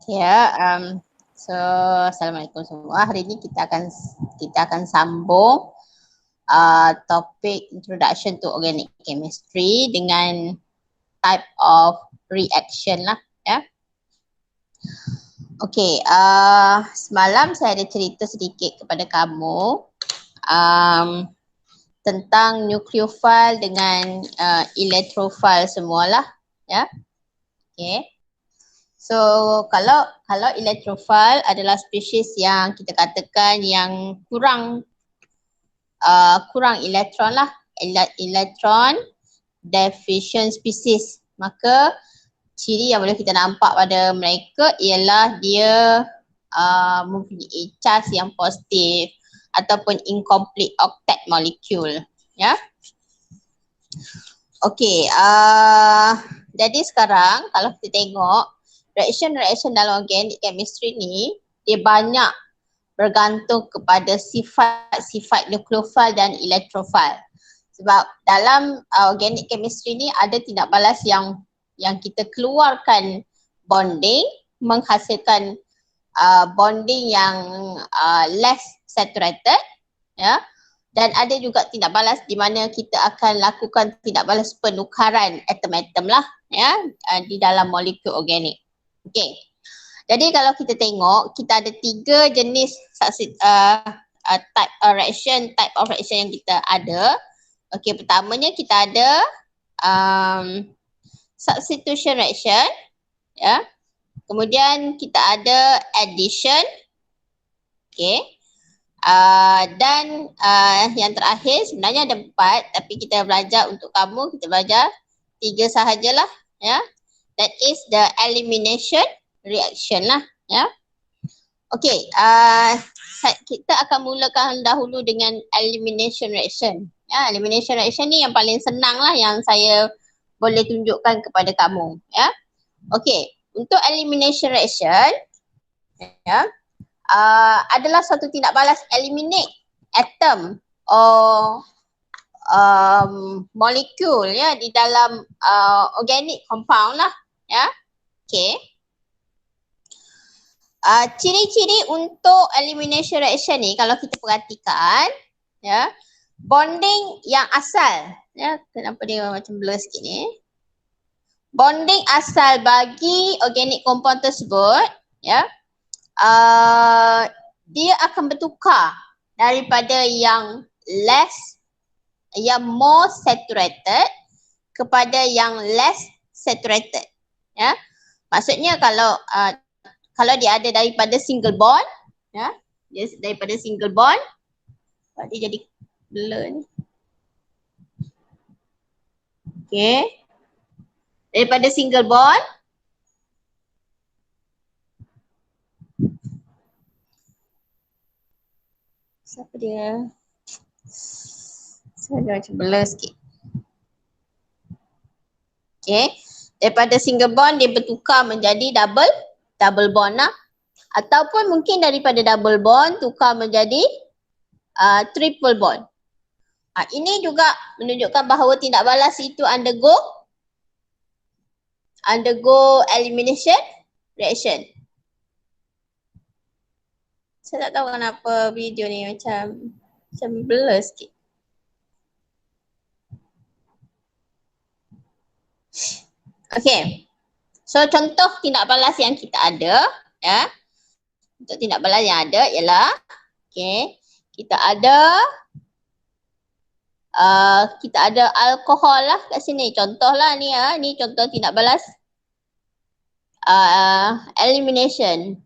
Ya, so assalamualaikum semua. Hari ini kita akan sambung topik introduction to organic chemistry dengan type of reaction lah, ya. Okey, semalam saya ada cerita sedikit kepada kamu tentang nucleophile dengan electrophile semualah, ya. Okey. So kalau electrophile adalah spesies yang kita katakan yang kurang elektron lah, elektron deficient species, maka ciri yang boleh kita nampak pada mereka ialah dia mempunyai charge yang positif ataupun incomplete octet molecule, ya. Okey, jadi sekarang kalau kita tengok reaction dalam organic chemistry ni, dia banyak bergantung kepada sifat-sifat nucleophile dan electrophile. Sebab dalam organic chemistry ni ada tindak balas yang kita keluarkan bonding, menghasilkan bonding yang less saturated, ya. Dan ada juga tindak balas di mana kita akan lakukan tindak balas penukaran atom-atom lah, ya, di dalam molekul organik. Okey. Jadi kalau kita tengok, kita ada 3 jenis type of reaction yang kita ada. Okey, pertamanya kita ada substitution reaction, ya. Kemudian kita ada addition. Okey. Dan yang terakhir sebenarnya ada 4, tapi kita belajar untuk kamu, kita belajar 3 sahajalah, ya. That is the elimination reaction lah, ya. Okey, kita akan mulakan dahulu dengan elimination reaction. Ya, elimination reaction ni yang paling senang lah yang saya boleh tunjukkan kepada kamu, ya. Okey, untuk elimination reaction, ya, adalah suatu tindak balas eliminate atom or molekul, ya, di dalam organic compound lah, ya. Okey. Ciri-ciri untuk elimination reaction ni kalau kita perhatikan, ya, bonding yang asal, ya, kenapa dia macam blur sikit ni? Bonding asal bagi organic compound tersebut, ya, dia akan bertukar daripada yang more saturated kepada yang less saturated, ya. Maksudnya kalau dia ada daripada single bond, ya, dia daripada single bond, dia jadi blur ni. Okey. Daripada single bond, siapa dia? Saya macam blur sikit. Okey. Daripada single bond dia bertukar menjadi double bond lah. Ataupun mungkin daripada double bond tukar menjadi triple bond. Ini juga menunjukkan bahawa tindak balas itu undergo elimination reaction. Saya tak tahu kenapa video ni macam blur sikit. Okey. So contoh tindak balas yang kita ada, ya. Untuk tindak balas yang ada ialah, okey, kita ada alkohol lah kat sini. Contohlah ni, ya. Ni contoh tindak balas elimination.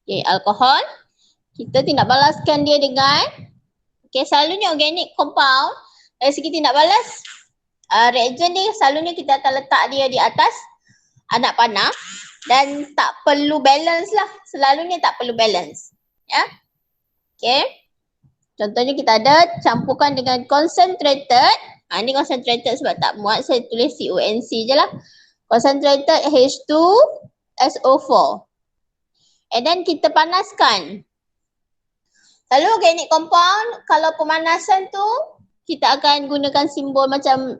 Okey, alkohol. Kita tindak balaskan dia dengan, okey, selalunya organic compound dari segi tindak balas reagen ni selalunya kita akan letak dia di atas anak panah dan tak perlu balance lah. Selalunya tak perlu balance, ya. Okey. Contohnya kita ada campurkan dengan concentrated. Ni concentrated sebab tak muat, saya tulis CONC je lah. Concentrated H2SO4. And then kita panaskan. Selalu organic compound kalau pemanasan tu kita akan gunakan simbol macam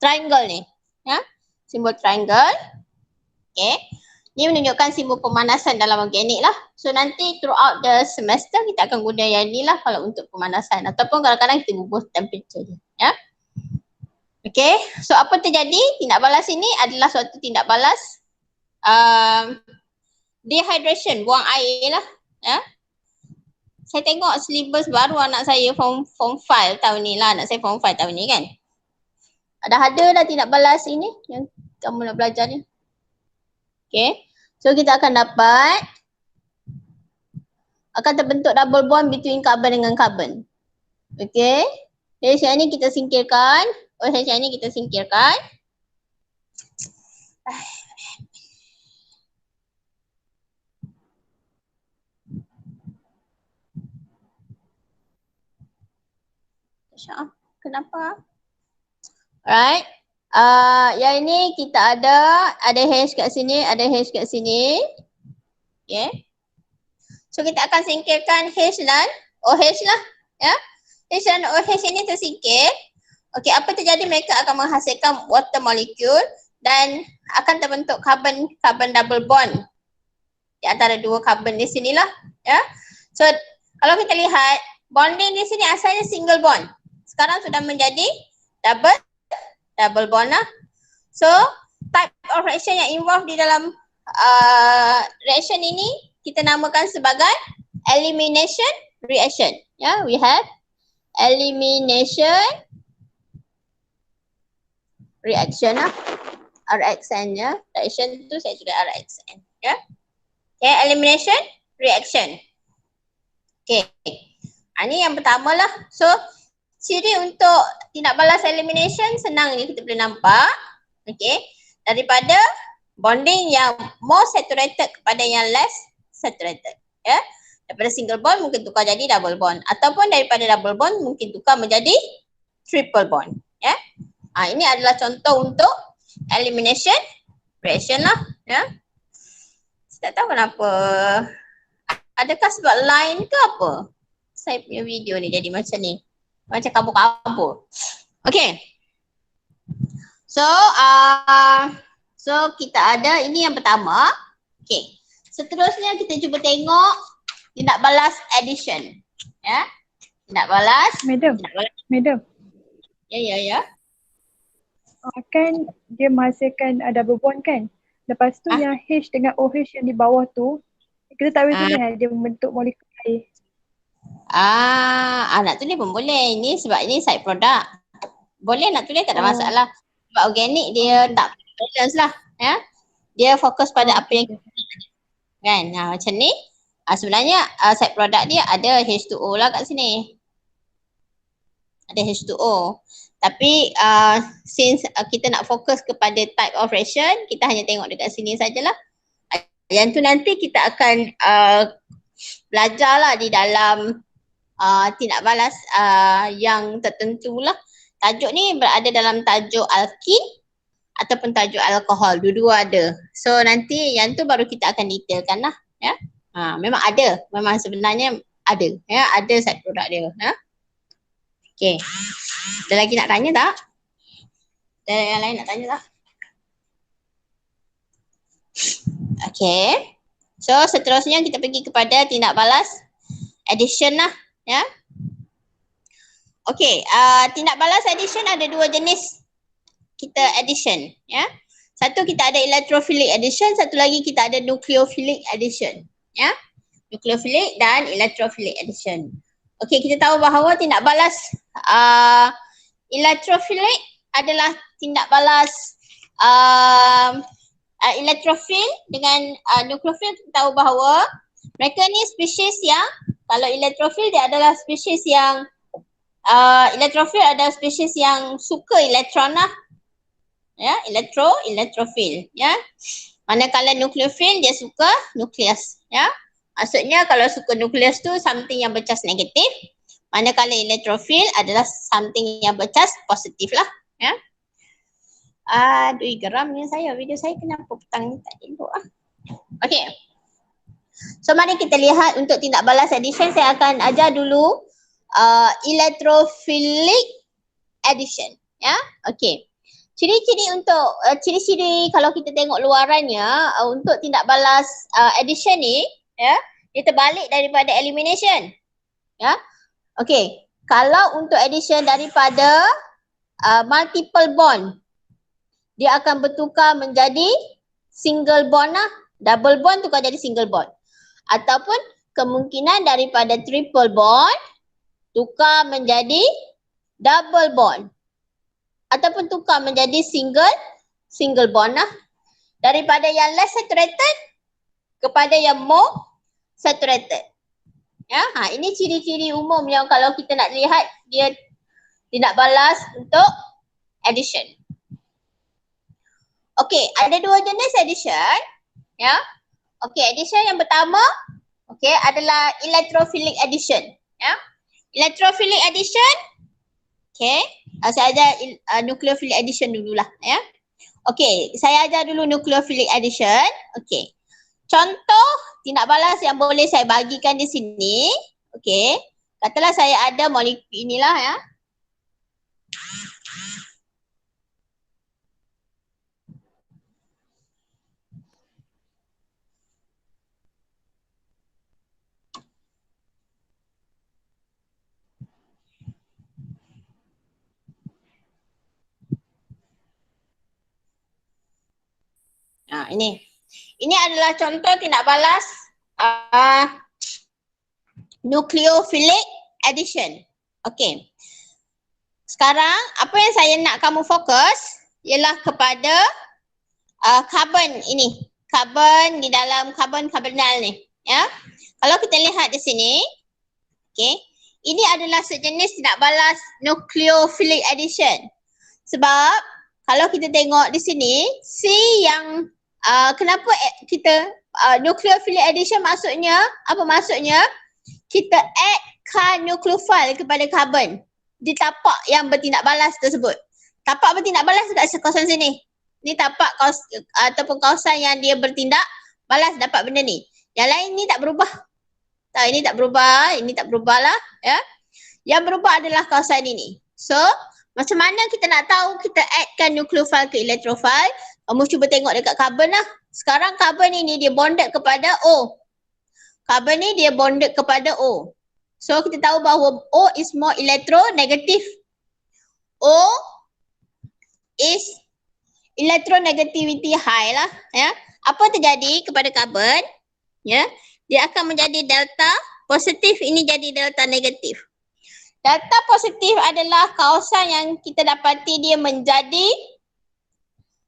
triangle ni. Ya. Simbol triangle. Okay. Ni menunjukkan simbol pemanasan dalam organik lah. So nanti throughout the semester kita akan guna yang ni lah kalau untuk pemanasan. Ataupun kadang-kadang kita ubah temperature je. Ya. Okay. So apa terjadi? Tindak balas ini adalah suatu tindak balas dehydration, buang air lah. Ya. Saya tengok syllabus baru anak saya form 5 tahun ni lah. Anak saya form 5 tahun ni kan. Ada dah tindak balas ini yang kamu nak belajar ni. Okay. So kita akan dapat akan terbentuk double bond between carbon dengan carbon. Okay. Jadi yang ni kita singkirkan. yang ni kita singkirkan. Kenapa? Alright. Yang ini kita ada H kat sini, ada H kat sini. Okay. So kita akan singkirkan H dan OH lah. Ya. H dan OH ini tersingkir. Okay, apa terjadi? Mereka akan menghasilkan water molecule dan akan terbentuk carbon double bond di antara dua carbon di sinilah. Ya. So kalau kita lihat bonding di sini asalnya single bond. Sekarang sudah menjadi double bond lah. So type of reaction yang involved di dalam reaction ini kita namakan sebagai elimination reaction. Ya, we have elimination reaction lah. RXN ya. Reaction tu saya tulis RXN. Ya. Okay, elimination reaction. Okay. Ini yang pertama lah. So ciri untuk tindak balas elimination senang je kita boleh nampak. Okay. Daripada bonding yang more saturated kepada yang less saturated. Ya. Daripada single bond mungkin tukar jadi double bond. Ataupun daripada double bond mungkin tukar menjadi triple bond. Ya. Ini adalah contoh untuk elimination reaction lah. Ya. Saya tak tahu kenapa. Adakah sebab line ke apa? Saya punya video ni jadi macam ni. Macam kabur-kabur. Okay. So kita ada ini yang pertama. Okay. Seterusnya kita cuba tengok tindak balas addition. Ya. Tindak balas. Madam. Ya. Kan dia menghasilkan double bond kan. Lepas tu yang H dengan OH yang di bawah tu kita tak boleh tulis dia membentuk molekul air. Nak tulis pun boleh. Ini sebab ini side product. Boleh nak tulis tak ada masalah. Sebab organik dia tak balance lah. Ya. Dia fokus pada apa yang kita kan. Macam ni. Sebenarnya side product dia ada H2O lah kat sini. Ada H2O. Tapi since kita nak fokus kepada type of reaction, kita hanya tengok dekat sini sajalah. Yang tu nanti kita akan belajarlah di dalam tindak balas yang tertentu lah. Tajuk ni berada dalam tajuk alkin ataupun tajuk alkohol. Dua-dua ada. So nanti yang tu baru kita akan detailkan lah. Ya. Memang ada. Memang sebenarnya ada. Ya. Ada side product dia. Ya. Okay. Ada lagi nak tanya tak? Ada yang lain nak tanya tak? Okay. So seterusnya kita pergi kepada tindak balas addition lah. Ya. Okay. Tindak balas addition ada dua jenis kita addition. Ya. Satu kita ada electrophilic addition, satu lagi kita ada nucleophilic addition. Ya. Nucleophilic dan electrophilic addition. Okay, kita tahu bahawa tindak balas electrophilic adalah tindak balas electrophil dengan nucleophil. Kita tahu bahawa mereka ni spesies yang kalau electrophil dia adalah spesies yang electrophil adalah spesies yang suka elektron lah. Ya, electrophil ya. Manakala nucleophil dia suka nukleus ya. Maksudnya kalau suka nukleus tu something yang bercas negatif. Manakala electrophil adalah something yang bercas positif lah. Ya. Aduh geramnya saya. Video saya kenapa petang ni tak elok lah. Okay. So mari kita lihat untuk tindak balas addition. Saya akan ajar dulu electrophilic addition. Ya. Okay. Ciri-ciri untuk ciri-ciri kalau kita tengok luarannya untuk tindak balas addition ni, ya, dia terbalik daripada elimination. Ya. Okey, kalau untuk addition daripada multiple bond, dia akan bertukar menjadi single bond lah. Double bond tukar jadi single bond. Ataupun kemungkinan daripada triple bond tukar menjadi double bond. Ataupun tukar menjadi single bond lah. Daripada yang less saturated kepada yang more saturated. Ya, ini ciri-ciri umum yang kalau kita nak lihat dia tindak balas untuk addition. Okey, ada dua jenis addition. Ya. Okey, addition yang pertama adalah electrophilic addition. Ya. Electrophilic addition. Okey, saya ajar nucleophilic addition dululah, ya. Okey, saya ajar dulu nucleophilic addition. Okey. Contoh tindak balas yang boleh saya bagikan di sini. Okey. Katalah saya ada molekul inilah, ya. Ini. Ini adalah contoh tindak balas nucleophilic addition. Okey. Sekarang apa yang saya nak kamu fokus ialah kepada karbon ini. Karbon di dalam karbon-karbonal ni, ya. Kalau kita lihat di sini, okey. Ini adalah sejenis tindak balas nucleophilic addition. Sebab kalau kita tengok di sini, C yang kenapa kita nucleophilic addition maksudnya, apa maksudnya? Kita addkan nukleofil kepada karbon di tapak yang bertindak balas tersebut. Tapak bertindak balas dekat kawasan sini. Ni tapak ataupun kawasan yang dia bertindak balas dapat benda ni. Yang lain ni tak berubah. Tak, ini tak berubah, ini tak berubah lah, ya. Yang berubah adalah kawasan ini. So, macam mana kita nak tahu kita addkan nukleofil ke elektrofil? Kamu cuba tengok dekat karbon lah. Sekarang karbon ini dia bonded kepada O. Karbon ni dia bonded kepada O. So kita tahu bahawa O is more electronegative. O is electronegativity high lah, ya. Apa terjadi kepada karbon? Ya, dia akan menjadi delta positif, ini jadi delta negatif. Delta positif adalah kawasan yang kita dapati dia menjadi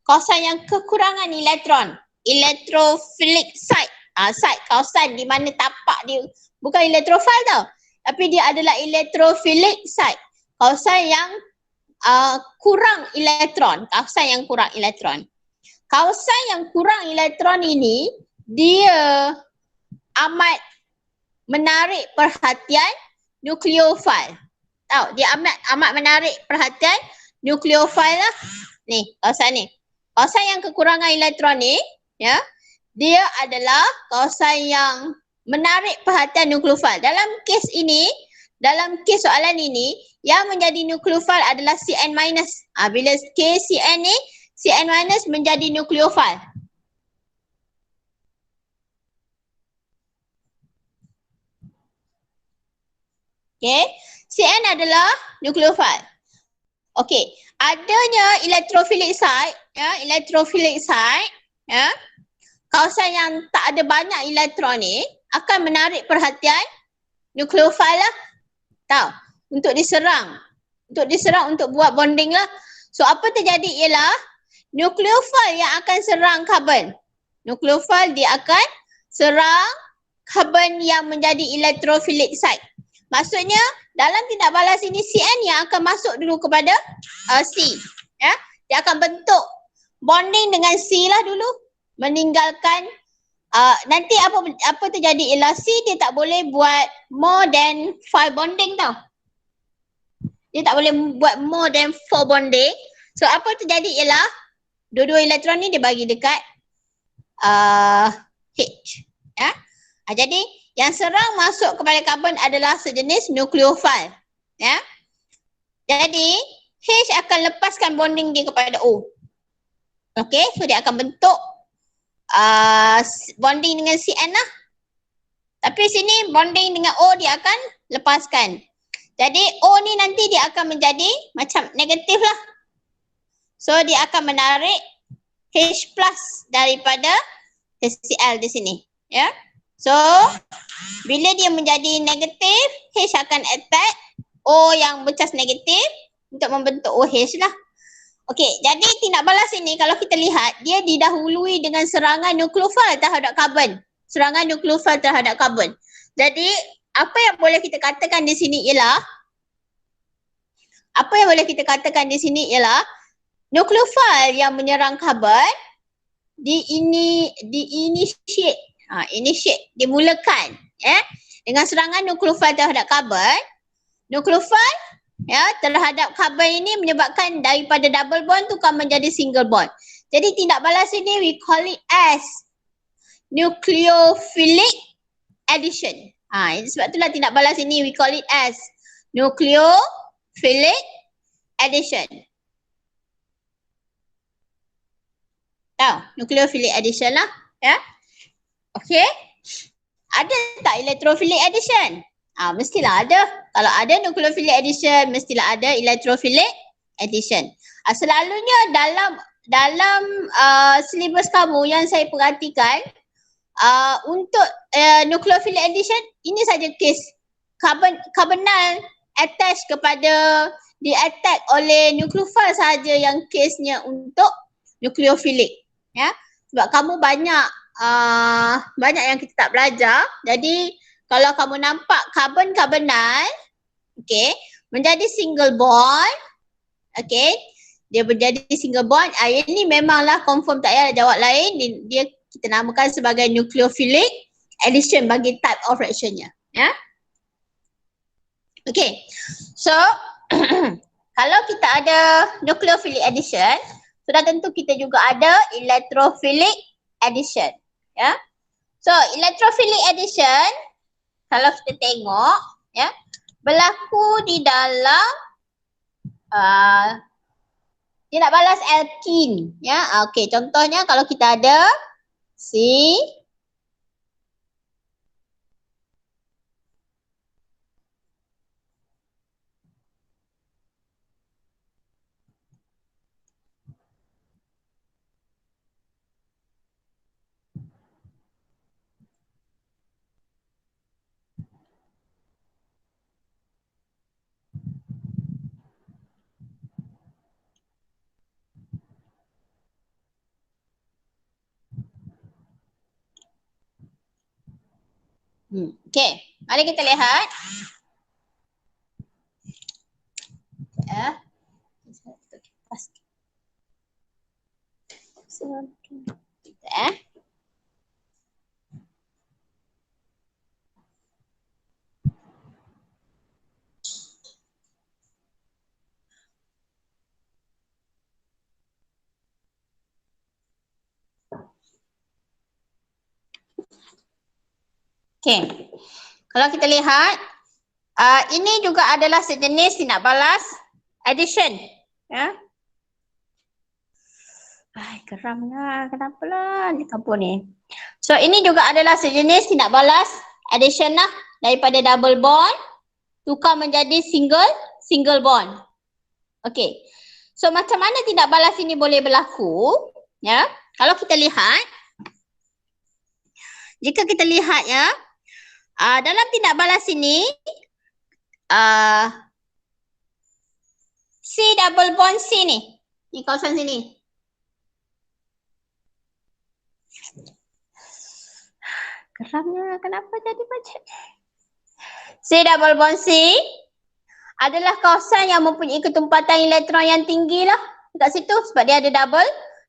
kawasan yang kekurangan elektron. Electrophilic site. Site kawasan di mana tapak dia bukan elektrofil tau. Tapi dia adalah electrophilic site. Kawasan yang kurang elektron. Kawasan yang kurang elektron. Kawasan yang kurang elektron ini dia amat menarik perhatian nukleofil. Tahu, dia amat menarik perhatian nukleofil lah. Ni, kawasan ni. Kawasan yang kekurangan elektron ni, ya, dia adalah kawasan yang menarik perhatian nukleofil. Dalam kes ini, dalam kes soalan ini, yang menjadi nukleofil adalah Cn-. Bila kes Cn ni, Cn- menjadi nukleofil. Okay, Cn adalah nukleofil. Okey, adanya electrophilic site, ya, electrophilic site, ya, kawasan yang tak ada banyak elektron ni akan menarik perhatian nukleofil lah. Tahu, untuk diserang untuk buat bonding lah. So apa terjadi ialah nukleofil yang akan serang karbon. Nukleofil dia akan serang karbon yang menjadi electrophilic site. Maksudnya dalam tindak balas ini Cn yang akan masuk dulu kepada C, ya. Dia akan bentuk bonding dengan C lah dulu, meninggalkan nanti apa terjadi ialah C dia tak boleh buat more than 5 bonding tau. Dia tak boleh buat more than 4 bonding. So apa terjadi ialah dua-dua elektron ni dia bagi dekat H, ya. Jadi yang serang masuk kepada karbon adalah sejenis nukleofil, ya. Jadi H akan lepaskan bonding dia kepada O. Okay, so dia akan bentuk bonding dengan CN lah. Tapi sini bonding dengan O dia akan lepaskan. Jadi O ni nanti dia akan menjadi macam negatif lah. So dia akan menarik H plus daripada HCl di sini. Ya. So bila dia menjadi negatif, H akan attack O yang bercas negatif untuk membentuk OH lah. Okey, jadi tindak balas ini kalau kita lihat dia didahului dengan serangan nukleofil terhadap karbon. Serangan nukleofil terhadap karbon. Jadi apa yang boleh kita katakan di sini ialah nukleofil yang menyerang karbon initiate, dimulakan dengan serangan nukleofil terhadap karbon. Nukleofil terhadap karbon ini menyebabkan daripada double bond tukar menjadi single bond. Jadi tindak balas ini we call it as nucleophilic addition. Sebab itulah tindak balas ini we call it as nucleophilic addition. Tahu, nucleophilic addition lah. Ya. Okey. Ada tak electrophilic addition? Mestilah ada. Kalau ada nucleophilic addition, mestilah ada electrophilic addition. Selalunya dalam silibus kamu yang saya perhatikan, untuk nucleophilic addition, ini saja kes carbonyl attach kepada di-attack oleh nukleofil saja yang kesnya untuk nucleophilic. Ya. Sebab kamu banyak yang kita tak belajar. Jadi kalau kamu nampak carbonyl, okay, menjadi single bond, okay, dia menjadi single bond, ini memanglah confirm, tak payah jawab lain, dia kita namakan sebagai nucleophilic addition bagi type of reactionnya. Ya. Okay, so kalau kita ada nucleophilic addition, sudah tentu kita juga ada electrophilic addition. Ya. So electrophilic addition kalau kita tengok, ya, berlaku di dalam dia nak balas alkene, ya. Okey, contohnya kalau kita ada C okey, mari kita lihat. Okey, kalau kita lihat, ini juga adalah sejenis tindak balas addition. Ya. Geramnya, kenapa lah di kampung ni. So ini juga adalah sejenis tindak balas addition lah, daripada double bond tukar menjadi single bond. Okey, so macam mana tindak balas ini boleh berlaku? Ya, kalau kita lihat, jika kita lihat, ya, dalam tindak balas ini, C double bond C ni kawasan sini. Geramnya, kenapa jadi macam C double bond C adalah kawasan yang mempunyai ketumpatan elektron yang tinggi lah dekat situ sebab dia ada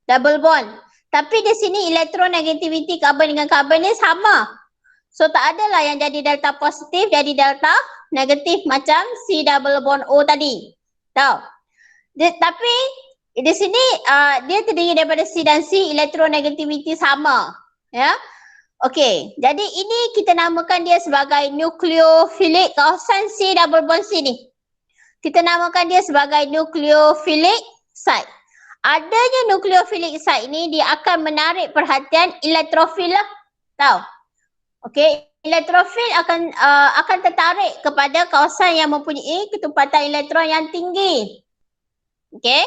double bond. Tapi di sini elektronegativity karbon dengan karbon ni sama. So tak adalah yang jadi delta positif jadi delta negatif macam C double bond O tadi. Tahu? Tapi di sini dia terdiri daripada C dan C, elektronegativity sama. Ya. Okey, jadi ini kita namakan dia sebagai nucleophilic kawasan C double bond C ni. Kita namakan dia sebagai nucleophilic site. Adanya nucleophilic site ni dia akan menarik perhatian elektrofil lah. Tahu? Okey, elektrofil akan tertarik kepada kawasan yang mempunyai ketumpatan elektron yang tinggi. Okey.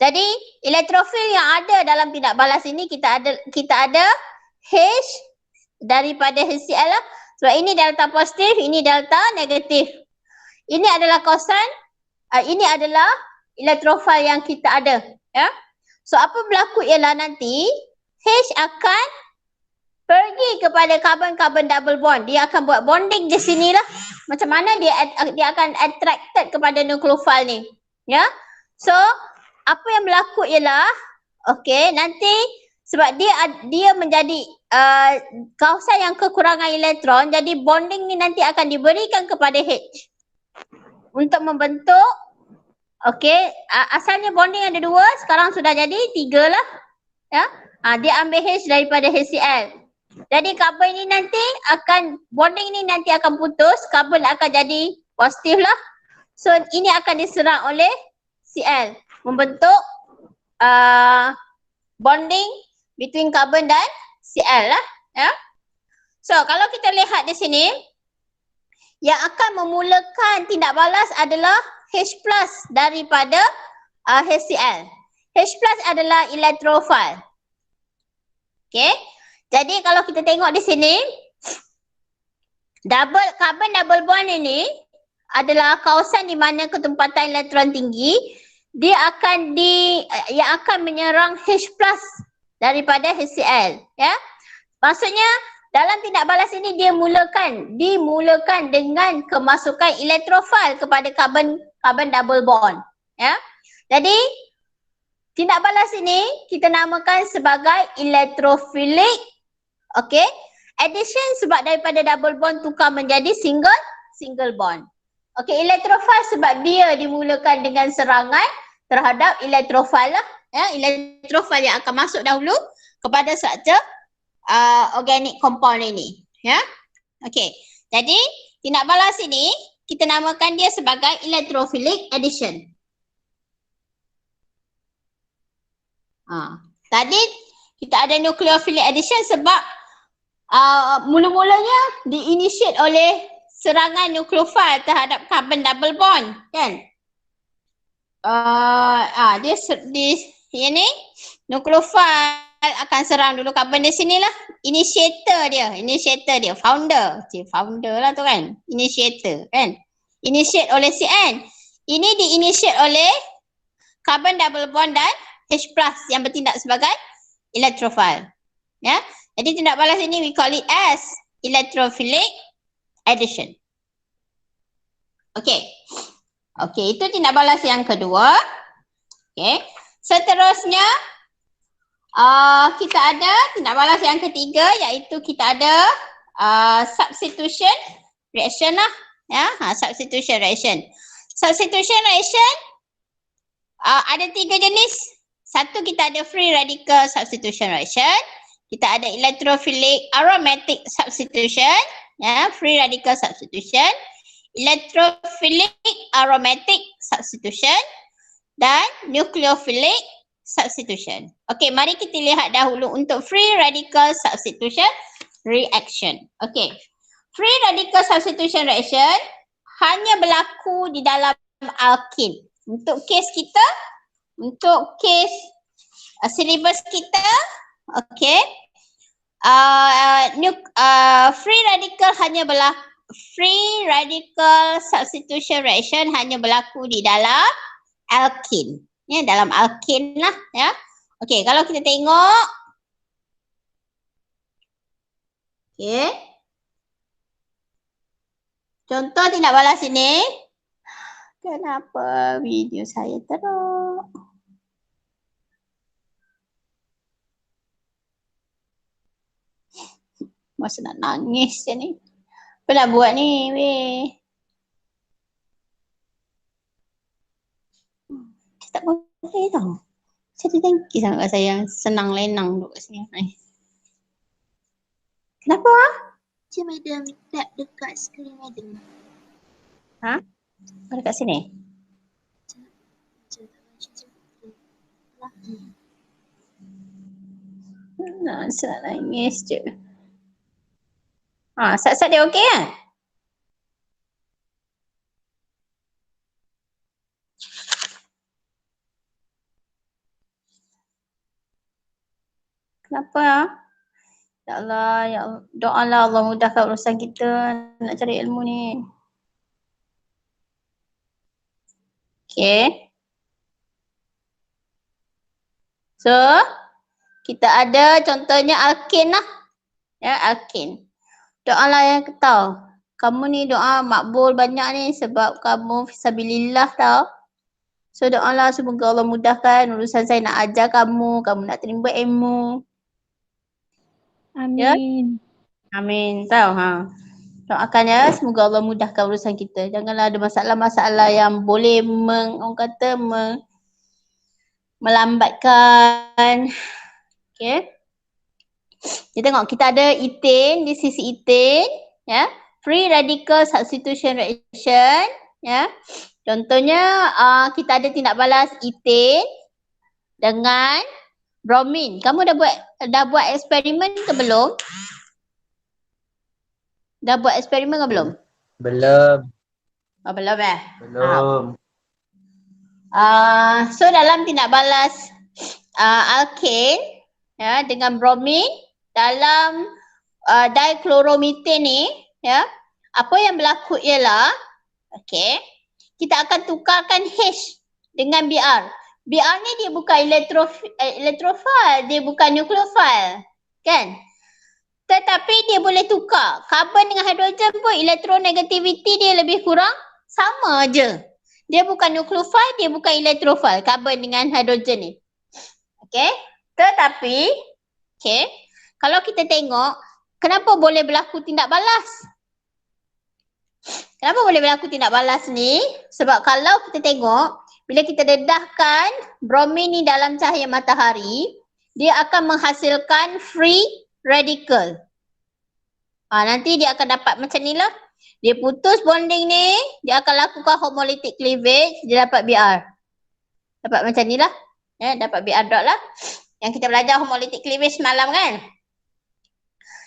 Jadi elektrofil yang ada dalam tindak balas ini kita ada H daripada HCl lah. Sebab ini delta positif, ini delta negatif. Ini adalah kawasan, ini adalah elektrofil yang kita ada. Ya. So apa berlaku ialah nanti H akan pergi kepada karbon-karbon double bond. Dia akan buat bonding di sini lah. Macam mana dia akan attracted kepada nukleofil ni. Ya. So apa yang berlaku ialah okey, nanti sebab dia menjadi kawasan yang kekurangan elektron, jadi bonding ni nanti akan diberikan kepada H untuk membentuk okey, asalnya bonding ada 2, sekarang sudah jadi 3 lah. Ya. Dia ambil H daripada HCl. Jadi karbon ini nanti akan bonding ni nanti akan putus, karbon akan jadi positif lah. So ini akan diserang oleh Cl membentuk bonding between karbon dan Cl lah. Ya. So kalau kita lihat di sini, yang akan memulakan tindak balas adalah H plus daripada HCl. H plus adalah elektrofil. Okey. Jadi kalau kita tengok di sini, carbon double bond ini adalah kawasan di mana ketumpatan elektron tinggi, dia akan yang akan menyerang H plus daripada HCl. Ya. Maksudnya dalam tindak balas ini dimulakan dengan kemasukan elektrofil kepada carbon double bond. Ya. Jadi tindak balas ini kita namakan sebagai electrophilic, okey, addition sebab daripada double bond tukar menjadi single bond. Okey, elektrofil sebab dia dimulakan dengan serangan terhadap elektrofil lah. Ya, elektrofil yang akan masuk dahulu kepada struktur organic compound ini. Ya. Okey. Jadi tindak balas ini kita namakan dia sebagai electrophilic addition. Tadi kita ada nucleophilic addition sebab mula-mulanya diinitiate oleh serangan nukleofil terhadap carbon double bond, kan? Ini nukleofil akan serang dulu karbon di sinilah. Initiator dia, founder lah tu kan, initiator kan, initiate oleh Cn. Ini diinitiate oleh carbon double bond dan H plus yang bertindak sebagai elektrofil. Ya, jadi tindak balas ini we call it as electrophilic addition. Okey. Okey, itu tindak balas yang kedua. Okey. Seterusnya kita ada tindak balas yang ketiga, iaitu kita ada substitution reaction lah. Ya, substitution reaction. Substitution reaction ada 3 jenis. Satu, kita ada free radical substitution reaction. Kita ada electrophilic aromatic substitution, ya, free radical substitution, electrophilic aromatic substitution dan nucleophilic substitution. Okey, mari kita lihat dahulu untuk free radical substitution reaction. Okey. Free radical substitution reaction hanya berlaku di dalam alkene. Untuk kes kita, untuk kes silibus kita, okey, free radical substitution reaction hanya berlaku di dalam alkene. Ya, dalam alkene lah, ya. Okey, kalau kita tengok, okey, contoh tindak balas ini. Kenapa video saya teruk? Masa nak nangis je ni. Apa nak buat ni, weh? Saya tak boleh tau. Saya tengki sangat kat saya, senang lenang duduk kat sini. Kenapa? Cik madam, tap dekat skrin madam. Ha? Ada kat sini? Nak nangis je. Sat-sat dia okey kan? Kenapa? Ya Allah, ya Allah. Doalah Allah mudahkan urusan kita nak cari ilmu ni. Okay. So, kita ada contohnya alkin lah. Ya, alkin. Doalah yang tahu. Kamu ni doa makbul banyak ni sebab kamu fisabilillah tau. So doalah semoga Allah mudahkan urusan saya nak ajar kamu nak terima ilmu. Ya? Amin. Amin. Tahu doakan ya semoga Allah mudahkan urusan kita. Janganlah ada masalah-masalah yang boleh orang kata melambatkan. Okay. Kita tengok kita ada ethane di sisi ethane, ya. Free radical substitution reaction, ya. Contohnya kita ada tindak balas ethane dengan bromin. Kamu dah buat eksperimen ke belum? Dah buat eksperimen ke belum? Belum. Belum Belum. So dalam tindak balas alkane ya dengan bromin dalam dichloromethane ni, ya, apa yang berlaku ialah kita akan tukarkan H dengan Br. Br ni dia bukan elektrofil, dia bukan nukleofil, kan? Tetapi dia boleh tukar karbon dengan hidrogen pun elektronegativity dia lebih kurang sama je. Dia bukan nukleofil, dia bukan elektrofil, karbon dengan hidrogen ni. Tetapi kalau kita tengok kenapa boleh berlaku tindak balas? Kenapa boleh berlaku tindak balas ni? Sebab kalau kita tengok bila kita dedahkan bromin ni dalam cahaya matahari, dia akan menghasilkan free radical. Nanti dia akan dapat macam ni lah. Dia putus bonding ni, dia akan lakukan homolytic cleavage, dia dapat Br. Dapat macam ni lah. Ya, dapat Br dot lah. Yang kita belajar homolytic cleavage semalam kan.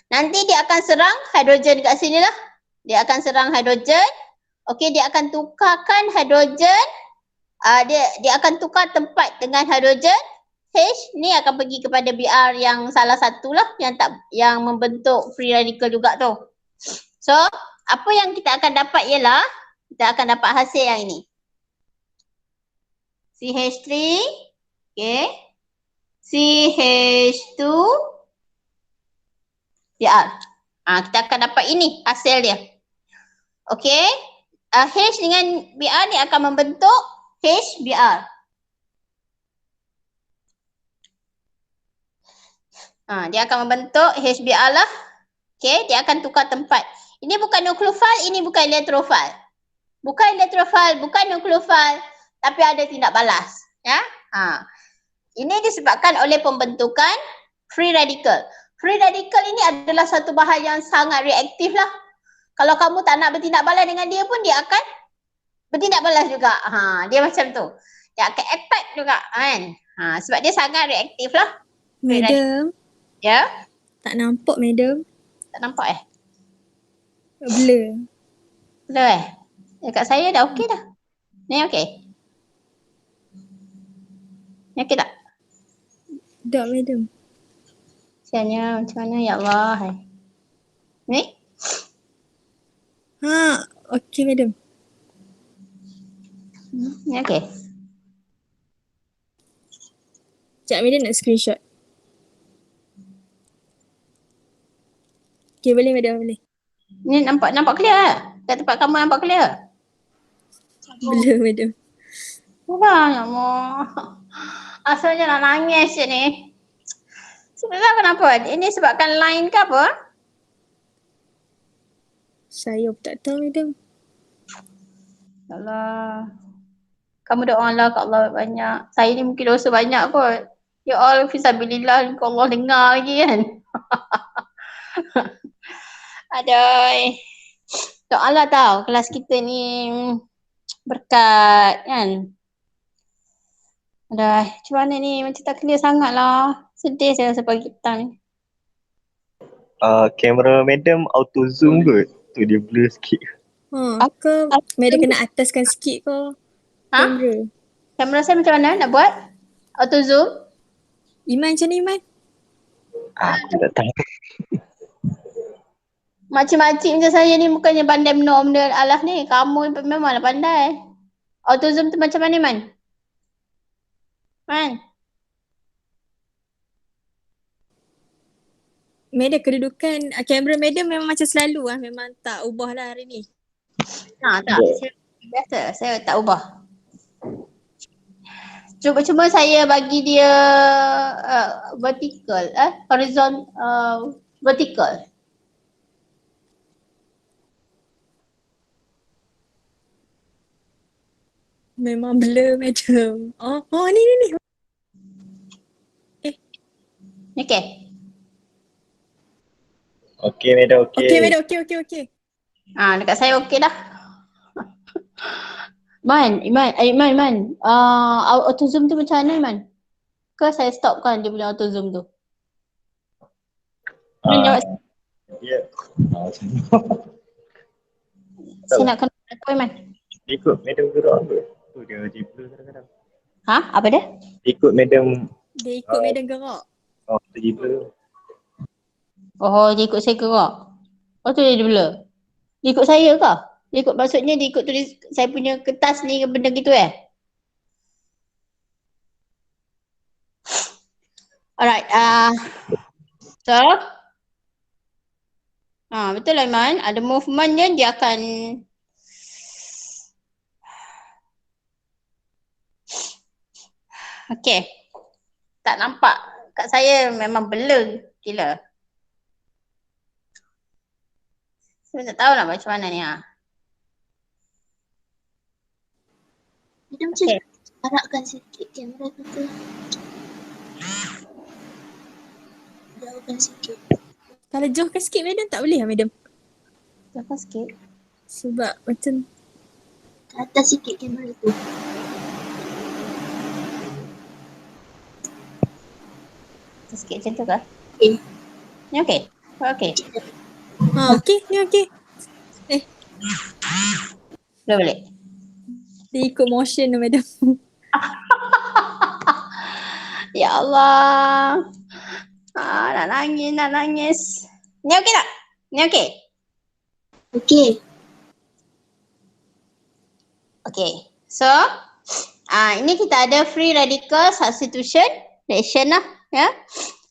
Nanti dia akan serang hidrogen kat sini lah. Dia akan serang hidrogen. Dia akan tukarkan hidrogen. Dia akan tukar tempat dengan hidrogen. H ni akan pergi kepada Br yang salah satu lah yang membentuk free radical juga tu. So, apa yang kita akan dapat ialah kita akan dapat hasil yang ini. CH3, CH2, Br. Kita akan dapat ini hasil dia. H dengan Br ni akan membentuk HBr. Dia akan membentuk HBr lah. Dia akan tukar tempat. Ini bukan nukleofil, ini bukan elektrofil. Bukan elektrofil, bukan nukleofil, tapi ada tindak balas. Ya. Ini disebabkan oleh pembentukan free radical. Free radical ini adalah satu bahan yang sangat reaktif lah. Kalau kamu tak nak bertindak balas dengan dia pun dia akan bertindak balas juga. Dia macam tu. Dia akan attack juga kan. Sebab dia sangat reaktif lah. Madam. Ya? Tak nampak, madam. Tak nampak Blur. Blur Dekat saya dah okey dah. Ni okey? Ni okey tak? Tak, madam. Macam mana ya Allah. Ni? Okey, madam. Ni okey? Sekejap, madam nak screenshot. Okey, boleh madam, boleh. Ni nampak clear? Kat tempat kamu nampak clear? Blur, madam. Wah, ya Allah. Asalnya nak nangis je ni. Sebenarnya kenapa? Ini sebabkan line ke apa? Saya pun tak tahu, madam. Ya Allah. Kamu doalah kat Allah banyak. Saya ni mungkin dosa banyak kot. Ya Allah, fisabilillah, Allah dengar lagi kan. Aduh. Doalah tau, kelas kita ni berkat kan. Adah, macam mana ni? Macam tak clear sangat lah. Sedih saya rasa pagi petang ni. Kamera madam auto zoom ke? Tu dia blur sikit. Ke madam kena ataskan sikit ke Ha? kamera. Kamera saya macam mana nak buat? Auto zoom? Iman macam ni Iman? Aku tak tahu. Makcik-makcik macam saya ni bukannya pandai menok benda alah ni. Kamu memanglah pandai. Auto zoom tu macam mana Man? Man? Madam kedudukan kamera madam memang macam selalu lah. Memang tak ubah lah hari ni. Tak. Saya, biasa. Saya tak ubah. Cuba saya bagi dia vertical. Vertical. Memang blur madam. Ni. Okay. Okey madam, okey. Okay madam, okay. Dekat saya okey dah. Iman. Auto zoom tu macam mana Iman? Ke saya stopkan dia punya auto zoom tu? Iman jawab. Ya. Macam ni. Saya nak kena apa Iman? Ikut madam gerak ke? Tu dia blur kadang-kadang. Apa dia? Ikut madam, Dia ikut madam gerak. tu blur. Oh, dia ikut saya gerak. Oh tu dia blur. Dia ikut saya ke? Maksudnya dia ikut tulis saya punya kertas ni ke benda gitu Alright, so betul lah Iman, ada movement dia akan okay. Tak nampak kat saya memang blur gila. Saya tak tahu lah macam mana ni Madam okay. Arahkan sikit kamera tu. Jauhkan sikit. Kalau jauhkan sikit madam tak boleh lah madam? Jauhkan sikit. Sebab macam Ke atas sikit kamera tu. Sikit macam tu ke? Okay. Ni okey? Okey. okey, ni okey. Boleh. Dia ikut motion tu madam. Ya Allah. Nak nangis. Ni okey tak? Ni okey? Okay. Okay. So, ini kita ada free radical substitution reaction lah. Ya.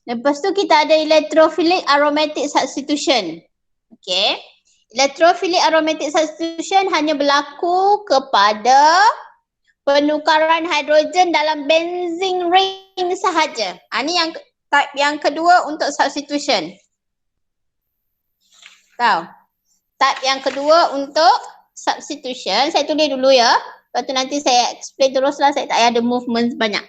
Lepas tu kita ada electrophilic aromatic substitution. Okay. Electrophilic aromatic substitution hanya berlaku kepada penukaran hidrogen dalam benzene ring sahaja. Ni yang type yang kedua untuk substitution. Tahu? Type yang kedua untuk substitution, saya tulis dulu ya. Lepas tu nanti saya explain teruslah, saya tak payah ada movement banyak.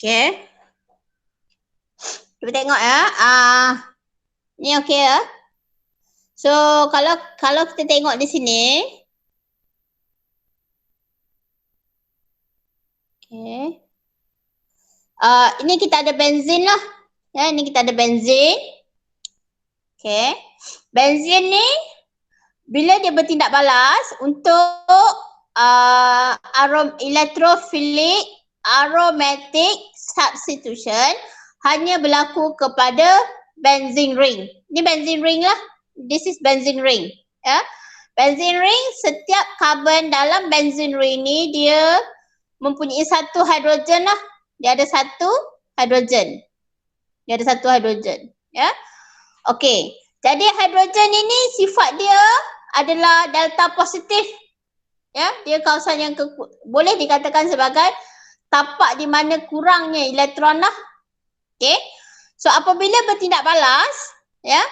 Okay. Kita tengok ya. Ni okay ya. So kalau kita tengok di sini. Okay. Ini kita ada benzin lah. Ya, ini kita ada benzin. Okay. Benzin ni bila dia bertindak balas untuk electrophilic aromatic substitution hanya berlaku kepada benzene ring. Ini benzene ring lah. This is benzene ring. Ya. Benzene ring, setiap karbon dalam benzene ring ni dia mempunyai satu hidrogen lah. Dia ada satu hidrogen. Ya. Okey. Jadi hidrogen ini sifat dia adalah delta positif. Ya, dia kawasan yang boleh dikatakan sebagai tapak di mana kurangnya elektron lah. Okey. So apabila bertindak balas, ya,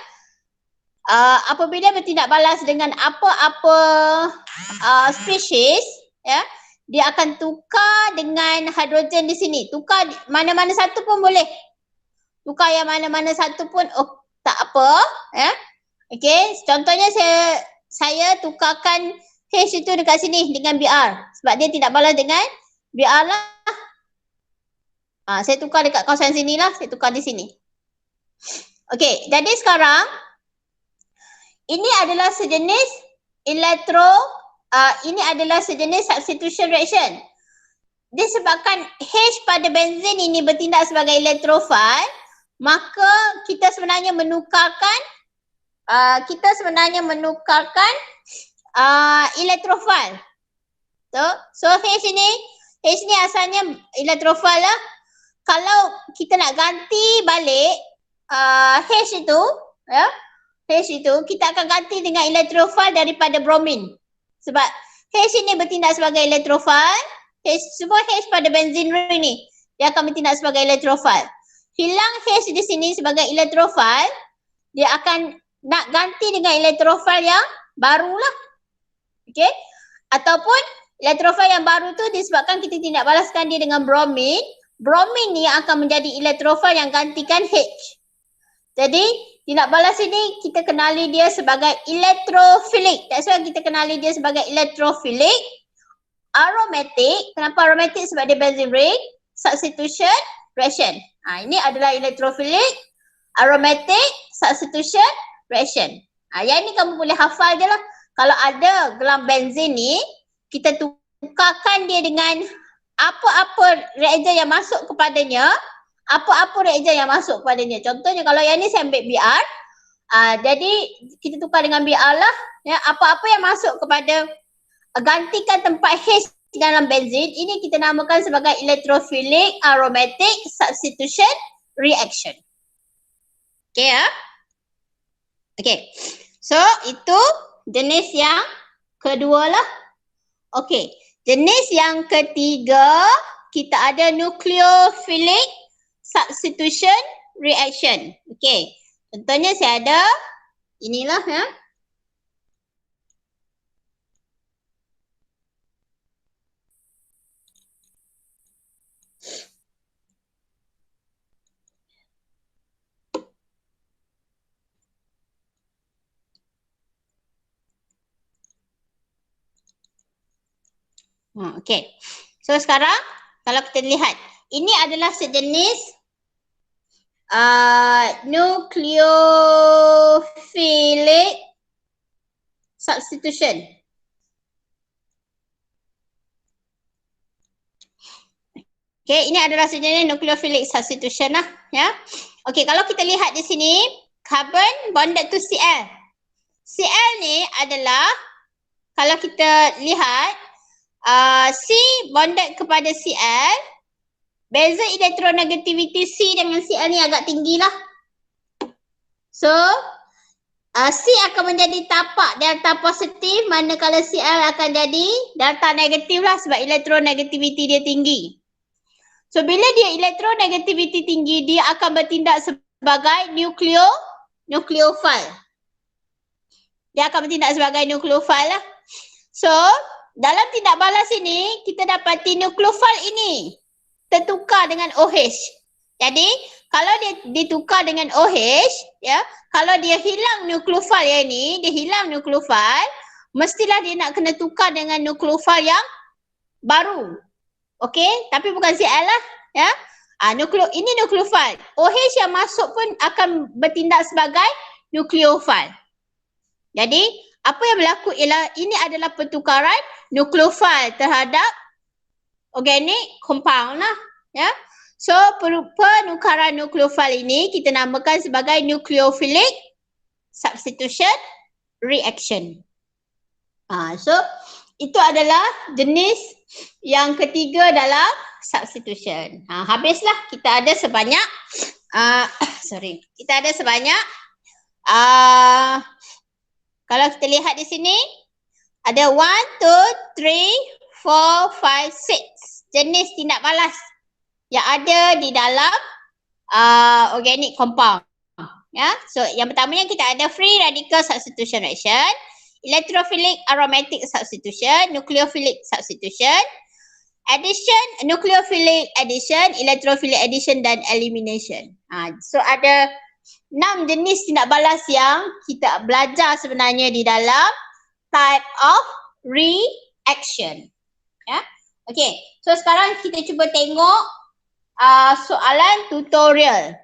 apabila bertindak balas dengan apa-apa spesies, ya, dia akan tukar dengan hidrogen di sini. Tukar mana-mana satu pun boleh. Tukar yang mana-mana satu pun tak apa, ya. Okey, contohnya saya tukarkan H itu dekat sini dengan Br sebab dia tidak balas dengan Br lah. Saya tukar dekat kawasan sini lah, saya tukar di sini. Okey, jadi sekarang ini adalah sejenis ini adalah sejenis substitution reaction. Disebabkan H pada benzin ini bertindak sebagai elektrofil, maka kita sebenarnya menukarkan elektrofil. So H ni asalnya elektrofil lah. Kalau kita nak ganti balik H itu, ya, H itu kita akan ganti dengan elektrofil daripada bromin. Sebab H ini bertindak sebagai elektrofil, semua H pada benzin ni dia akan bertindak sebagai elektrofil. Hilang H di sini sebagai elektrofil, dia akan nak ganti dengan elektrofil yang barulah. Okey? Ataupun elektrofil yang baru tu disebabkan kita tidak balaskan dia dengan bromin, bromin ni akan menjadi elektrofil yang gantikan H. Jadi tindak balas ini kita kenali dia sebagai electrophilic. That's why kita kenali dia sebagai electrophilic. Aromatic, kenapa aromatic? Sebab dia benzene ring. Substitution reaction. Ini adalah electrophilic, aromatic, substitution reaction. Yang ni kamu boleh hafal je lah. Kalau ada gelang benzin ni, kita tukarkan dia dengan apa-apa reagen yang masuk kepadanya. Contohnya kalau yang ni saya ambil Br, jadi kita tukar dengan Br lah. Ya, apa-apa yang masuk kepada gantikan tempat H dalam benzin, ini kita namakan sebagai electrophilic aromatic substitution reaction. Okay ya. Okay. So itu jenis yang kedua lah. Okay. Jenis yang ketiga, kita ada nucleophilic substitution reaction. Okay. Contohnya saya ada inilah ya. Okay. So sekarang kalau kita lihat, ini adalah sejenis nucleophilic substitution. Okay, ini adalah sejenis nucleophilic substitution lah, ya. Okay, kalau kita lihat di sini, carbon bonded to Cl. Cl ni adalah, kalau kita lihat, C bonded kepada Cl, beza elektronegativity C dengan Cl ni agak tinggi lah. So, C akan menjadi tapak delta positif, manakala Cl akan jadi delta negatif lah sebab elektronegativity dia tinggi. So, bila dia elektronegativity tinggi, dia akan bertindak sebagai nucleophile. Dia akan bertindak sebagai nucleophile lah. So, dalam tindak balas ini, kita dapati nucleophile ini tertukar dengan OH. Jadi, kalau dia ditukar dengan OH, ya, kalau dia hilang nucleophile yang ini, dia hilang nucleophile, mestilah dia nak kena tukar dengan nucleophile yang baru. Okey, tapi bukan Cl lah, ya. Ini nucleophile. OH yang masuk pun akan bertindak sebagai nucleophile. Jadi, apa yang berlaku ialah ini adalah pertukaran nucleophile terhadap organic compound lah, ya. So penukaran nucleophile ini kita namakan sebagai nucleophilic substitution reaction. So itu adalah jenis yang ketiga dalam substitution. Habislah, kita ada sebanyak kita ada sebanyak Kalau kita lihat di sini, ada 1, 2, 3, 4, 5, 6 jenis tindak balas yang ada di dalam organic compound. Ya, so yang pertamanya kita ada free radical substitution reaction, electrophilic aromatic substitution, nucleophilic substitution, addition, nucleophilic addition, electrophilic addition dan elimination. So ada 6 jenis tindak balas yang kita belajar sebenarnya di dalam type of reaction. Ya. Okey, so sekarang kita cuba tengok soalan tutorial.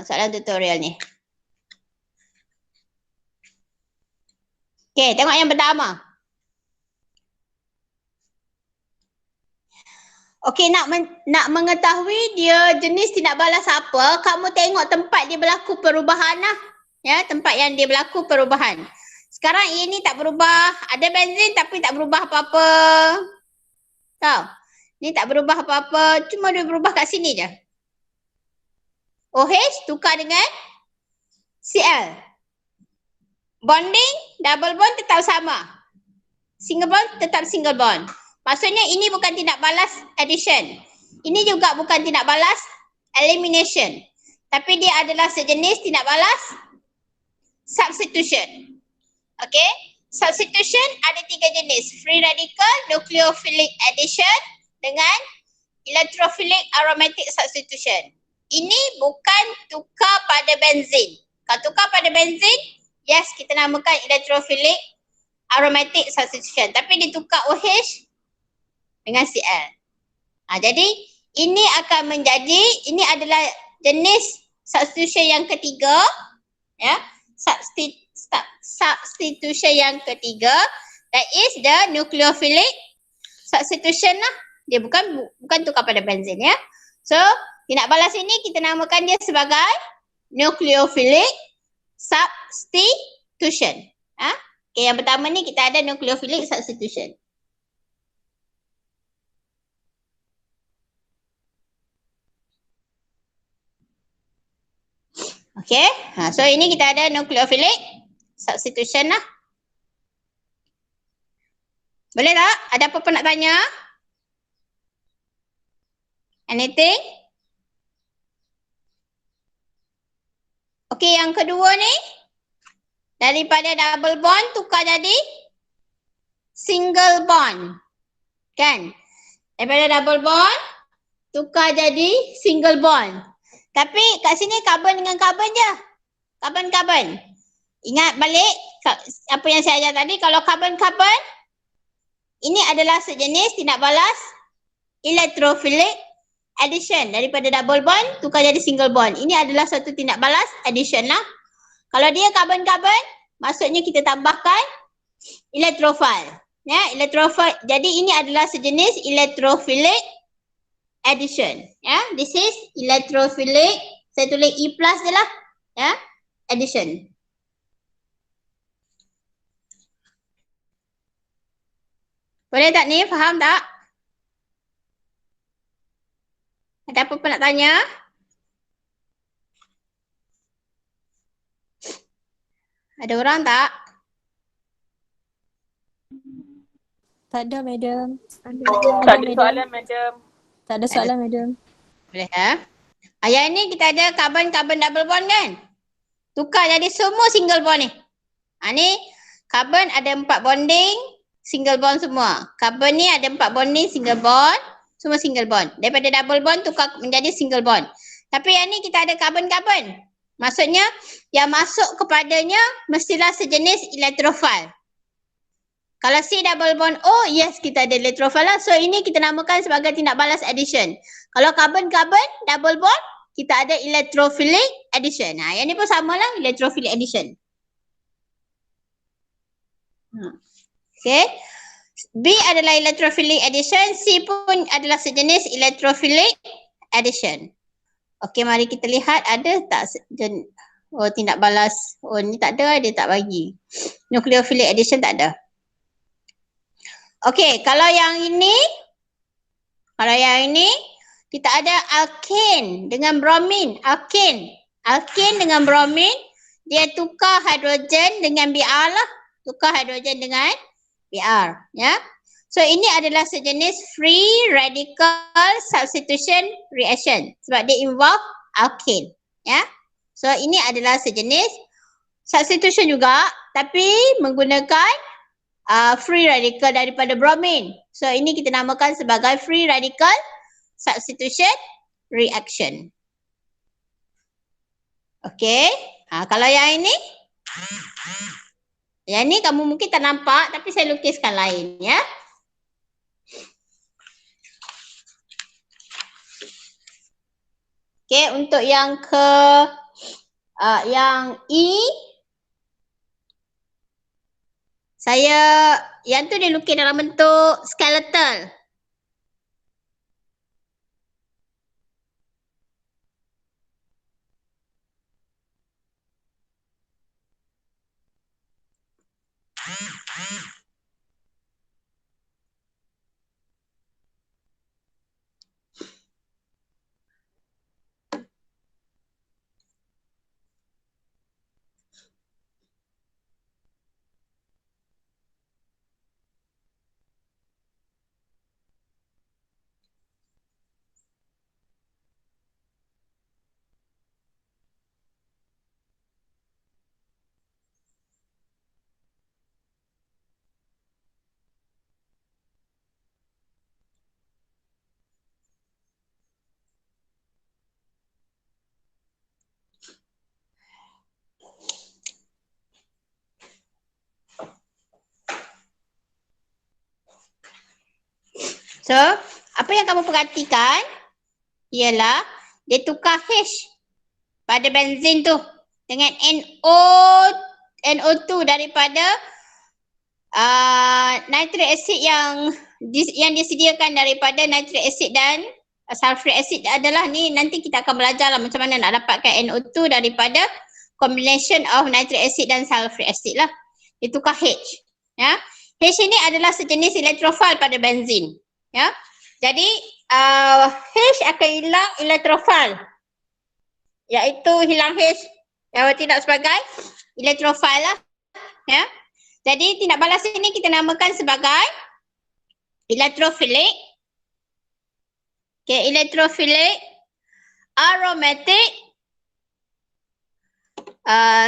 Soalan tutorial ni. Okey, tengok yang pertama. Okey, nak mengetahui dia jenis tindak balas apa, kamu tengok tempat dia berlaku perubahan lah. Ya, tempat yang dia berlaku perubahan. Sekarang ini tak berubah. Ada benzin tapi tak berubah apa-apa. Tahu? Ni tak berubah apa-apa. Cuma dia berubah kat sini je. OH tukar dengan Cl. Bonding, double bond tetap sama. Single bond tetap single bond. Maksudnya ini bukan tindak balas addition. Ini juga bukan tindak balas elimination. Tapi dia adalah sejenis tindak balas substitution. Okay. Substitution ada 3 jenis. Free radical, nucleophilic addition dengan electrophilic aromatic substitution. Ini bukan tukar pada benzin. Kalau tukar pada benzin, yes, kita namakan electrophilic aromatic substitution. Tapi ditukar OH dengan Cl. Jadi ini akan menjadi, ini adalah jenis substitution yang ketiga. Ya, substitution yang ketiga, that is the nucleophilic substitution lah. Dia bukan tukar pada benzin ya. So, tindak balas ini kita namakan dia sebagai nucleophilic substitution. Okay, yang pertama ni kita ada nucleophilic substitution. Okay, so ini kita ada nucleophilic substitution lah. Boleh tak? Ada apa-apa nak tanya? Anything? Okay, yang kedua ni, daripada double bond tukar jadi single bond. Kan? Daripada double bond tukar jadi single bond. Tapi kat sini carbon dengan carbon je. Carbon-carbon. Ingat balik apa yang saya ajar tadi. Kalau carbon-carbon, ini adalah sejenis tindak balas electrophilic addition. Daripada double bond tukar jadi single bond. Ini adalah satu tindak balas addition lah. Kalau dia carbon-carbon, maksudnya kita tambahkan electrophile. Ya, electrophile. Jadi ini adalah sejenis electrophilic addition. Ya, this is electrophilic. Saya tulis E+ je lah. Ya, addition. Boleh tak ni? Faham tak? Ada apa-apa nak tanya? Ada orang tak? Tak ada, madam. Tak ada soalan, madam. Tak ada soalan, madam. Boleh ya? Yang ni kita ada carbon-carbon double bond kan? Tukar jadi semua single bond ni. Ni carbon ada 4 bonding, single bond semua. Carbon ni ada 4 bonding, single bond, semua single bond. Daripada double bond tukar menjadi single bond. Tapi yang ni kita ada carbon-carbon. Maksudnya yang masuk kepadanya mestilah sejenis electrophile. Kalau C double bond O, yes kita ada electrophile lah. So ini kita namakan sebagai tindak balas addition. Kalau carbon-carbon double bond, kita ada electrophilic addition. Yang ni pun sama lah, electrophilic addition. Okay. B adalah electrophilic addition, C pun adalah sejenis electrophilic addition. Okay, mari kita lihat ada tak tindak balas. Oh, ni tak ada, dia tak bagi. Nucleophilic addition tak ada. Okay, kalau yang ini kita ada alkane dengan bromin. Alkane dengan bromin, dia tukar hidrogen dengan Br lah. Tukar hidrogen dengan Br. Ya. So ini adalah sejenis free radical substitution reaction. Sebab dia involve alkane. Ya. So ini adalah sejenis substitution juga, tapi menggunakan free radical daripada bromin. So ini kita namakan sebagai free radical substitution reaction. Okey. Kalau yang ini, kamu mungkin tak nampak tapi saya lukiskan lain ya. Okey, untuk yang yang E, yang tu dilukis dalam bentuk skeletal. So, apa yang kamu perhatikan ialah dia tukar H pada benzin tu dengan NO2 daripada nitric acid yang disediakan daripada nitric acid dan sulfuric acid adalah ni, nanti kita akan belajar lah macam mana nak dapatkan NO2 daripada combination of nitric acid dan sulfuric acid lah. Dia tukar H. Ya. H ini adalah sejenis elektrofil pada benzin. Ya. Jadi H akan hilang elektrofil, iaitu hilang H yang tidak sebagai elektrofil lah. Ya. Jadi tindak balas ini kita namakan sebagai electrophilic. Okay, electrophilic aromatic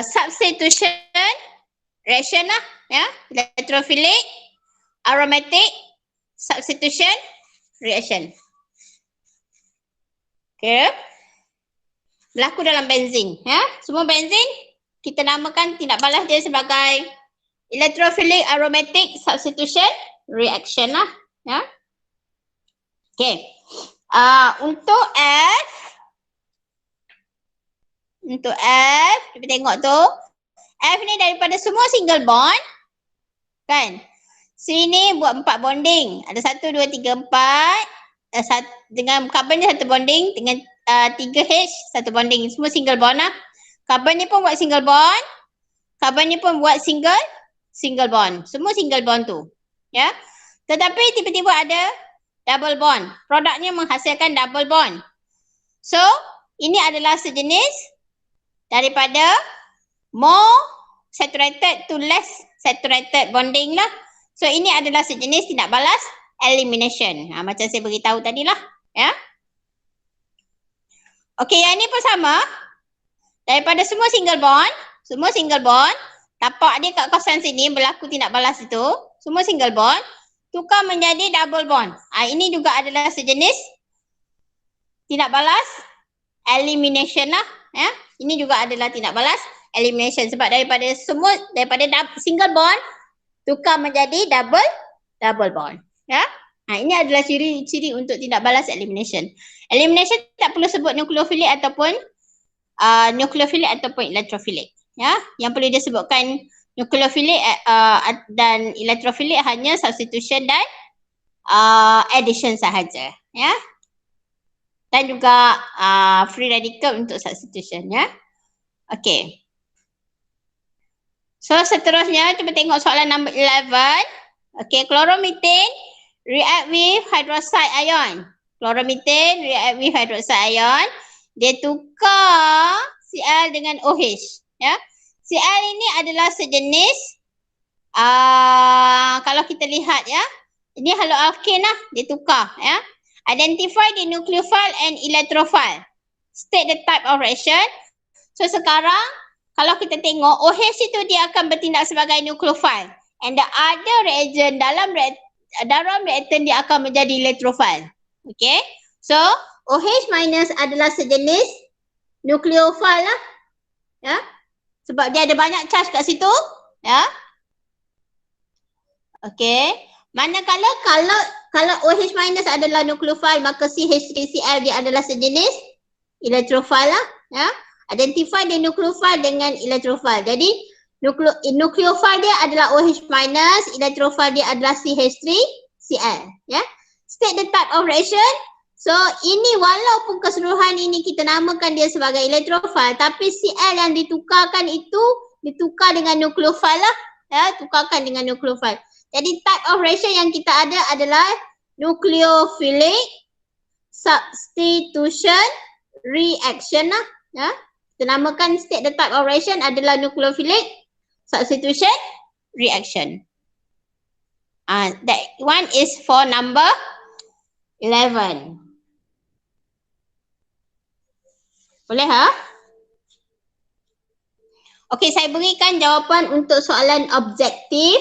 substitution reaction lah. Ya. Electrophilic aromatic substitution reaction. Okay. Berlaku dalam benzin. Ya. Semua benzin kita namakan tindak balas dia sebagai electrophilic aromatic substitution reaction lah. Ya. Okay. Untuk F, kita tengok tu. F ni daripada semua single bond. Kan? Sini buat 4 bonding. Ada 1, 2, 3, 4. Dengan carbon ni 1 bonding. Dengan 3H 1 bonding. Semua single bond lah. Carbon ni pun buat single bond. Carbon ni pun buat single bond. Semua single bond tu. Ya. Tetapi tiba-tiba ada double bond. Produknya menghasilkan double bond. So, ini adalah sejenis daripada more saturated to less saturated bonding lah. So, ini adalah sejenis tindak balas elimination. Macam saya beritahu tadi lah. Ya. Okey, yang ini pun sama. Daripada semua single bond, tapak dia kat kawasan sini berlaku tindak balas itu. Semua single bond. Tukar menjadi double bond. Ini juga adalah sejenis tindak balas elimination lah. Ya. Ini juga adalah tindak balas elimination. Sebab daripada single bond, tukar menjadi double bond. Ya. Ini adalah ciri-ciri untuk tindak balas elimination. Elimination tak perlu sebut nucleophilic ataupun electrophilic. Ya. Yang perlu disebutkan nucleophilic dan electrophilic hanya substitution dan addition sahaja. Ya. Dan juga free radical untuk substitution. Ya. Okey. So seterusnya cuba tengok soalan number 11. Okay, chloromethane react with hydroxide ion. Chloromethane react with hydroxide ion. Dia tukar Cl dengan OH. Ya. Cl ini adalah sejenis kalau kita lihat ya. Ini haloalkane lah. Dia tukar ya. Identify the nucleophile and electrophile. State the type of reaction. So sekarang kalau kita tengok OH itu dia akan bertindak sebagai nucleophile. And the other reagent dalam reaktan dia akan menjadi electrophile. Okay. So OH minus adalah sejenis nucleophile lah. Ya. Sebab dia ada banyak charge kat situ. Ya. Okay. Manakala kalau OH minus adalah nucleophile maka CH3Cl dia adalah sejenis electrophile lah. Ya. Identify the nucleophile dengan electrophile. Jadi nucleophile dia adalah OH minus, electrophile dia adalah CH3Cl. Ya. State the type of reaction. So ini walaupun keseluruhan ini kita namakan dia sebagai electrophile tapi Cl yang ditukarkan itu ditukar dengan nucleophile lah. Ya, tukarkan dengan nucleophile. Jadi type of reaction yang kita ada adalah nucleophilic substitution reaction lah. Ya. Kita namakan state the type of reaction adalah nucleophilic substitution reaction. That one is for number 11. Boleh ha? Okey, saya berikan jawapan untuk soalan objektif.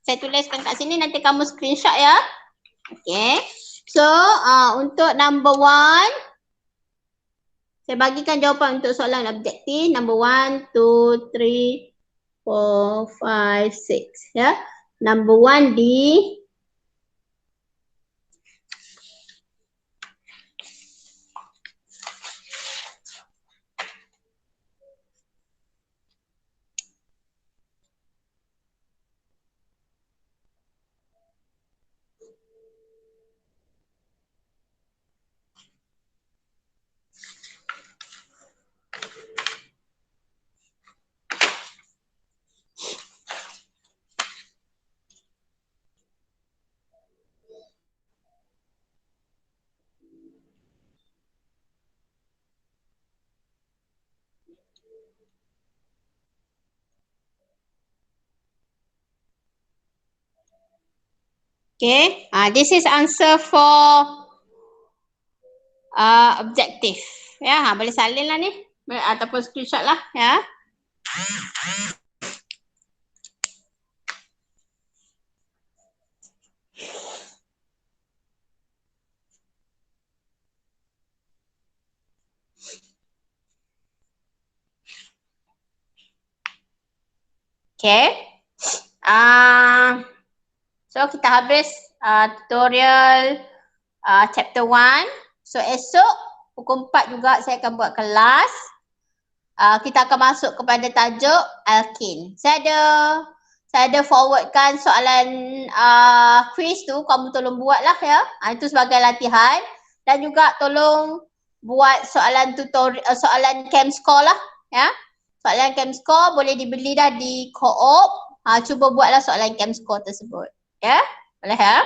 Saya tuliskan kat sini, nanti kamu screenshot ya. Okey. So, untuk number 1, saya bagikan jawapan untuk soalan objektif. Number 1, 2, 3, 4, 5, 6. Ya. Number 1 di okay, this is answer for objective. Ya, boleh salin lah ni ataupun screenshot lah ya. Okay. So kita habis tutorial chapter 1. So esok pukul 4 juga saya akan buat kelas. Kita akan masuk kepada tajuk alkene. Saya ada forwardkan soalan quiz tu, kamu tolong buatlah ya. Itu sebagai latihan dan juga tolong buat soalan tutorial, soalan chem score lah ya. Soalan chem score boleh dibeli dah di Co-op. Cuba buatlah soalan chem score tersebut. Ya, boleh ya.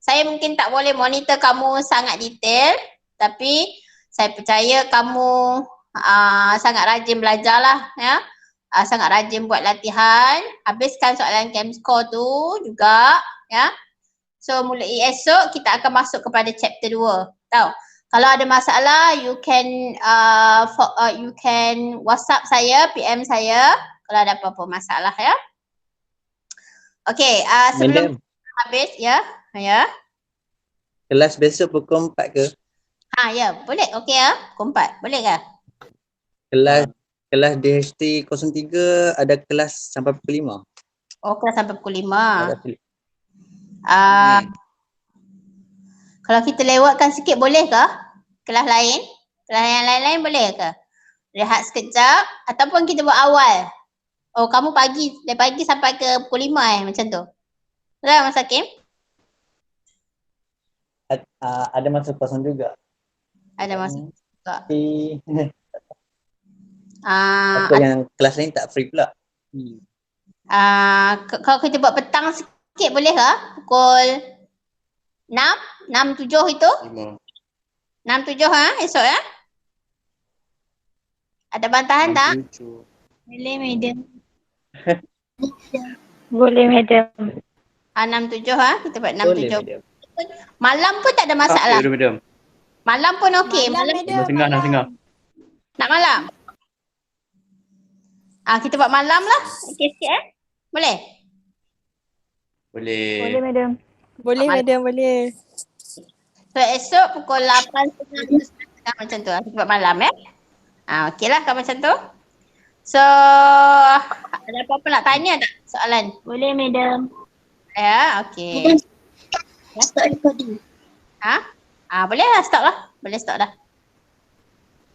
Saya mungkin tak boleh monitor kamu sangat detail, tapi saya percaya kamu sangat rajin belajar lah ya. Sangat rajin buat latihan. Habiskan soalan chem score tu juga ya. So mulai esok kita akan masuk kepada chapter 2. Tahu? Kalau ada masalah you can WhatsApp saya, PM saya kalau ada apa-apa masalah ya. Okey, sebelum habis ya. Ya. Kelas besok pukul 4 ke? Ya, boleh. Okey ya. Pukul 4. Boleh ke? Kelas DHT 03 ada kelas sampai pukul 5. Oh, kelas sampai pukul 5. Kalau kita lewatkan sikit boleh ke? Kelas lain? Kelas yang lain-lain boleh ke? Rehat sekejap ataupun kita buat awal. Oh, kamu dari pagi sampai ke pukul 5 macam tu. Betul Mas Hakim? Ada masa kosong juga. Ada masa juga. Apa yang kelas lain tak free pula. Kalau kita buat petang sikit boleh ke? Pukul 6, 7 itu? 6, 7 esok ya? Ada bantahan tak? 7. Boleh, madam. Boleh, madam. 6, 7 kita buat 6, Boleh 7. madam. Malam pun tak ada masalah. Okay, madam. Malam pun okey. Malam, Malam 6.30. nak malam? Kita buat malam lah. Okey sikit Boleh? Boleh. Boleh, madam. Boleh madam, boleh. So esok pukul 8.30 macam tu. Kita buat malam okey lah kalau macam tu. So ada apa-apa nak tanya tak soalan? Boleh, madam. Ya, okey. Madam, start recording. Boleh lah stop lah. Boleh stop dah.